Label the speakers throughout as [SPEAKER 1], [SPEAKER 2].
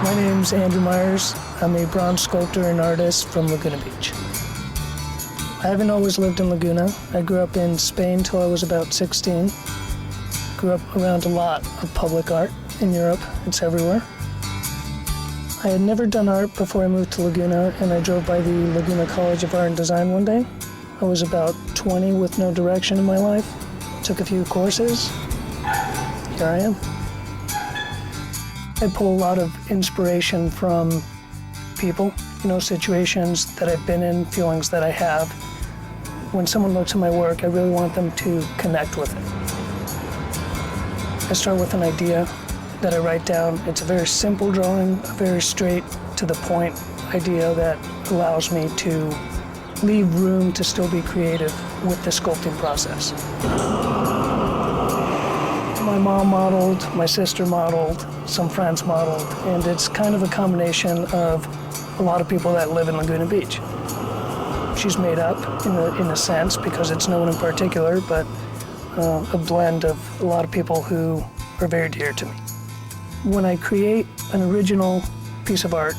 [SPEAKER 1] My name's Andrew Myers. I'm a bronze sculptor and artist from Laguna Beach. I haven't always lived in Laguna. I grew up in Spain till I was about 16. Grew up around a lot of public art in Europe. It's everywhere. I had never done art before I moved to Laguna, and I drove by the Laguna College of Art and Design one day. I was about 20 with no direction in my life. Took a few courses. Here I am. I pull a lot of inspiration from people, situations that I've been in, feelings that I have. When someone looks at my work, I really want them to connect with it. I start with an idea that I write down. It's a very simple drawing, a very straight to the point idea that allows me to leave room to still be creative with the sculpting process. My mom modeled, my sister modeled, some friends modeled, and it's kind of a combination of a lot of people that live in Laguna Beach. She's made up in a sense because it's no one in particular, but a blend of a lot of people who are very dear to me. When I create an original piece of art,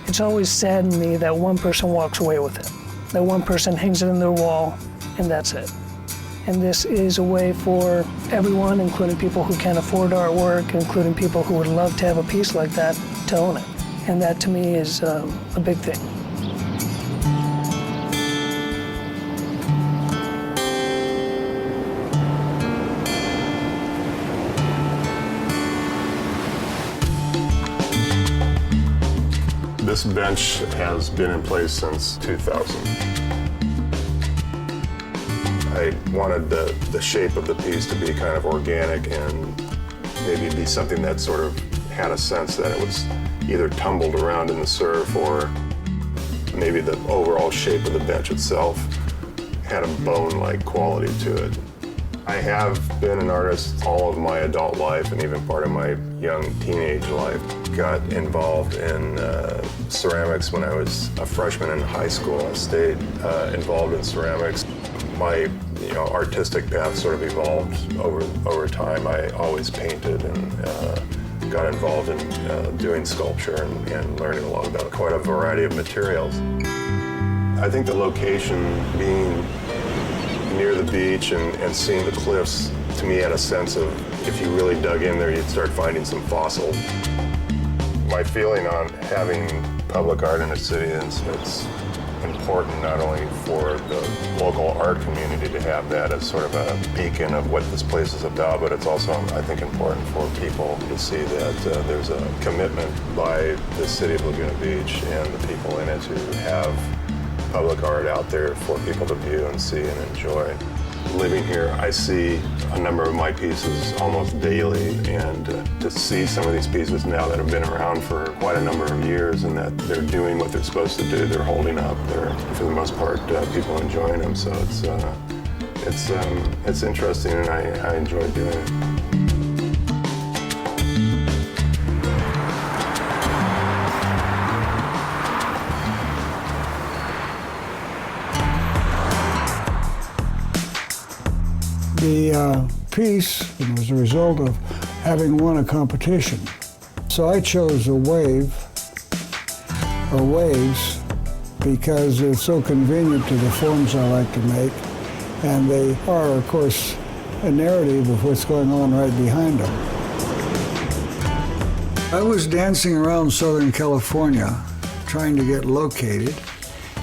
[SPEAKER 1] it's always saddened me that one person walks away with it, that one person hangs it in their wall, and that's it. And this is a way for everyone, including people who can't afford artwork, including people who would love to have a piece like that, to own it. And that to me is a big thing.
[SPEAKER 2] This bench has been in place since 2000. I wanted the shape of the piece to be kind of organic and maybe be something that sort of had a sense that it was either tumbled around in the surf or maybe the overall shape of the bench itself had a bone-like quality to it. I have been an artist all of my adult life and even part of my young teenage life. Got involved in ceramics when I was a freshman in high school. I stayed involved in ceramics. My artistic path sort of evolved over time. I always painted and got involved in doing sculpture and learning a lot about quite a variety of materials. I think the location being near the beach and seeing the cliffs, to me, had a sense of, if you really dug in there, you'd start finding some fossils. My feeling on having public art in a city is it's important not only for the local art community to have that as sort of a beacon of what this place is about, but it's also, I think, important for people to see that there's a commitment by the city of Laguna Beach and the people in it to have public art out there for people to view and see and enjoy. Living here, I see a number of my pieces almost daily, and to see some of these pieces now that have been around for quite a number of years and that they're doing what they're supposed to do, they're holding up, they're, for the most part, people enjoying them, so it's interesting and I enjoy doing it.
[SPEAKER 3] The piece was a result of having won a competition. So I chose a wave, or waves, because it's so convenient to the forms I like to make, and they are, of course, a narrative of what's going on right behind them. I was dancing around Southern California, trying to get located,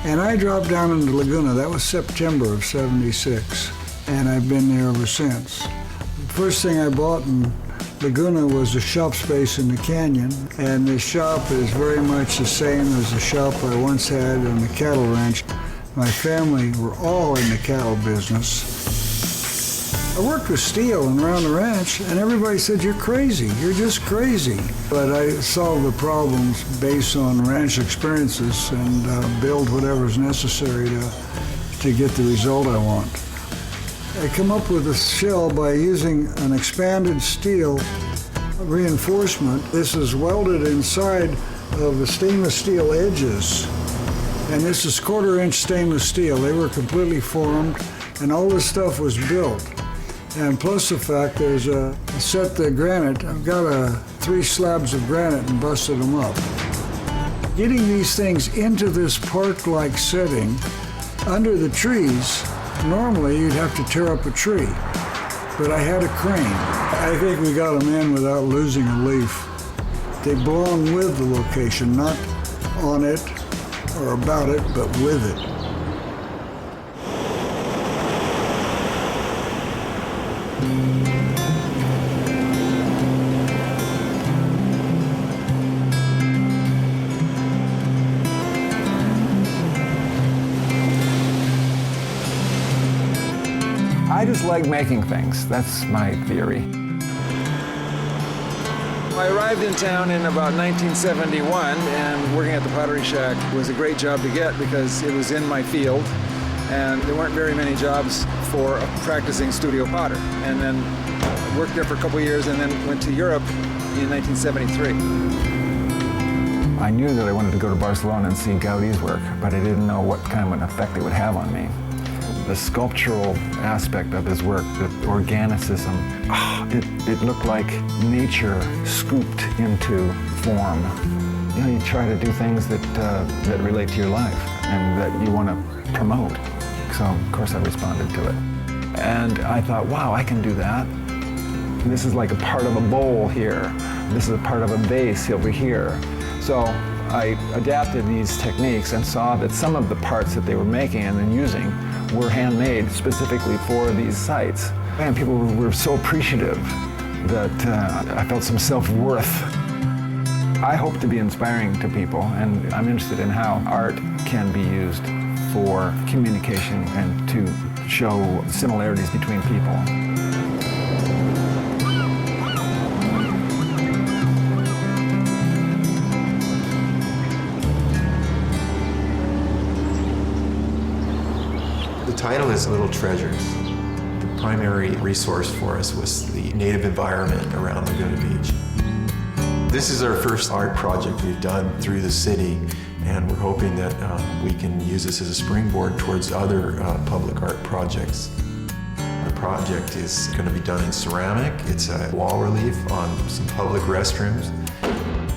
[SPEAKER 3] and I dropped down into Laguna. That was September of '76. And I've been there ever since. The first thing I bought in Laguna was a shop space in the canyon, and the shop is very much the same as the shop I once had on the cattle ranch. My family were all in the cattle business. I worked with steel and around the ranch, and everybody said, "You're crazy, you're just crazy." But I solved the problems based on ranch experiences and build whatever's necessary to get the result I want. I come up with a shell by using an expanded steel reinforcement. This is welded inside of the stainless steel edges. And this is 1/4-inch stainless steel. They were completely formed, and all this stuff was built. And plus the fact there's I set the granite. I've got 3 slabs of granite and busted them up. Getting these things into this park-like setting, under the trees, normally you'd have to tear up a tree, but I had a crane. I think we got them in without losing a leaf. They belong with the location, not on it or about it, but with it.
[SPEAKER 4] I just like making things. That's my theory. I arrived in town in about 1971, and working at the Pottery Shack was a great job to get because it was in my field, and there weren't very many jobs for a practicing studio potter. And then worked there for a couple of years and then went to Europe in 1973. I knew that I wanted to go to Barcelona and see Gaudi's work, but I didn't know what kind of an effect it would have on me. The sculptural aspect of his work, the organicism, it looked like nature scooped into form. You know, you try to do things that relate to your life and that you want to promote. So, of course, I responded to it. And I thought, wow, I can do that. This is like a part of a bowl here. This is a part of a vase over here. So I adapted these techniques and saw that some of the parts that they were making and then using were handmade specifically for these sites. And people were so appreciative that I felt some self-worth. I hope to be inspiring to people, and I'm interested in how art can be used for communication and to show similarities between people.
[SPEAKER 5] The title is Little Treasures. The primary resource for us was the native environment around Laguna Beach. This is our first art project we've done through the city, and we're hoping that we can use this as a springboard towards other public art projects. The project is going to be done in ceramic. It's a wall relief on some public restrooms.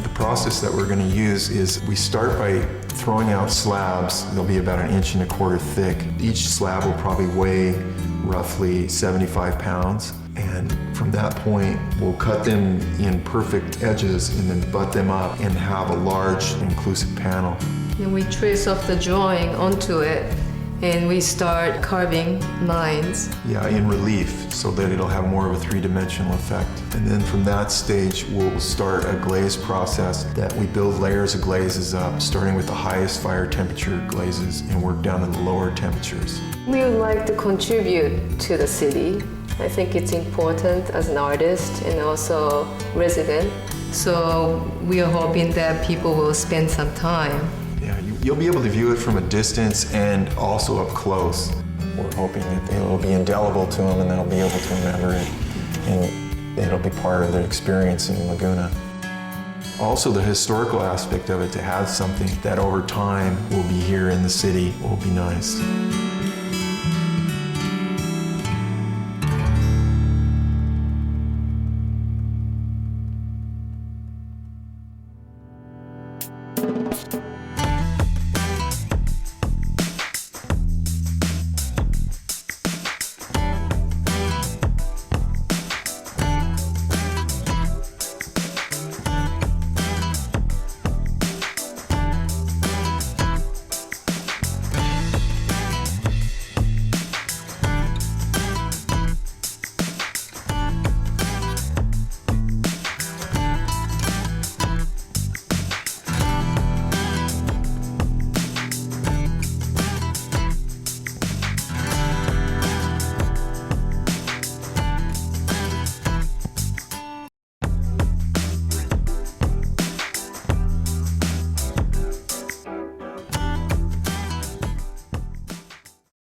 [SPEAKER 5] The process that we're going to use is we start by throwing out slabs. They'll be about 1.25 inches thick. Each slab will probably weigh roughly 75 pounds. And from that point, we'll cut them in perfect edges and then butt them up and have a large inclusive panel.
[SPEAKER 6] And we trace off the drawing onto it, and we start carving lines.
[SPEAKER 5] Yeah, in relief, so that it'll have more of a 3-dimensional effect. And then from that stage, we'll start a glaze process that we build layers of glazes up, starting with the highest fire temperature glazes and work down to the lower temperatures.
[SPEAKER 6] We would like to contribute to the city. I think it's important as an artist and also resident. So we are hoping that people will spend some time.
[SPEAKER 5] Yeah, you'll be able to view it from a distance and also up close. We're hoping that it will be indelible to them and they'll be able to remember it, and it'll be part of their experience in Laguna. Also, the historical aspect of it, to have something that over time will be here in the city, will be nice.